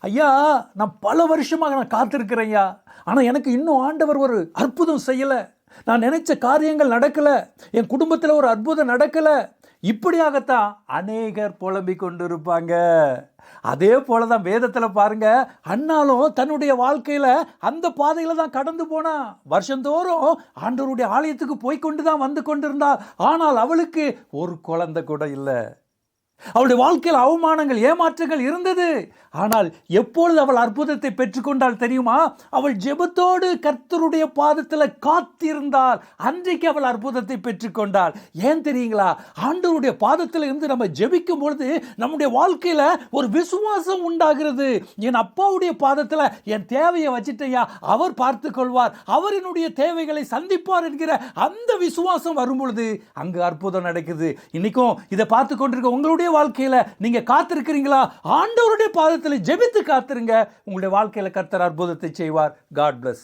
ஐயா, நான் பல வருஷமாக நான் காத்திருக்கிறேன் ஐயா. ஆனால் எனக்கு இன்னும் ஆண்டவர் ஒரு அற்புதம் செய்யலை. நான் நினைச்ச காரியங்கள் நடக்கலை. என் குடும்பத்தில் ஒரு அற்புதம் நடக்கலை. இப்படியாகத்தான் அநேகர் புலம்பிக் கொண்டிருப்பாங்க. அதே போல தான் வேதத்தில் பாருங்க, அண்ணாலும் தன்னுடைய வாழ்க்கையில் அந்த பாதையில் தான் கடந்து போனா. வருஷந்தோறும் ஆண்டவருடைய ஆலயத்துக்கு போய் கொண்டு தான் வந்து கொண்டிருந்தாள். ஆனால் அவளுக்கு ஒரு குழந்தை கூட இல்லை. அவளுடைய வாழ்க்கையில் அவமானங்கள், ஏமாற்றங்கள் இருந்தது. ஆனால் எப்பொழுது அவள் அற்புதத்தை பெற்றுக்கொண்டாள் தெரியுமா? அவள் ஜெபத்தோடு கர்த்தருடைய பாதத்தில் காத்திருந்தாள். அன்றைக்கு அவள் அற்புதத்தை பெற்றுக்கொண்டாள். ஏன் தெரியுங்களா? ஆண்டவருடைய பாதத்தில் இருந்து நம்ம ஜெபிக்கும் பொழுது நம்முடைய வாழ்க்கையில் ஒரு விசுவாசம் உண்டாகிறது. என் அப்பாவுடைய பாதத்தில் என் தேவையை வச்சுட்டையா, அவர் பார்த்து கொள்வார், அவர் என்னுடைய தேவைகளை சந்திப்பார் என்கிற அந்த விசுவாசம் வரும் பொழுது அங்கு அற்புதம் நடக்குது. இன்னைக்கும் இதை பார்த்து கொண்டிருக்க உங்களுடைய வாழ்க்கையில நீங்க காத்திருக்கிறீங்களா? ஆண்டவருடைய பாதத்தில் ஜெபித்து காத்திருங்க. உங்களுடைய வாழ்க்கையில கர்த்தர் அற்புதத்தை செய்வார். God plus.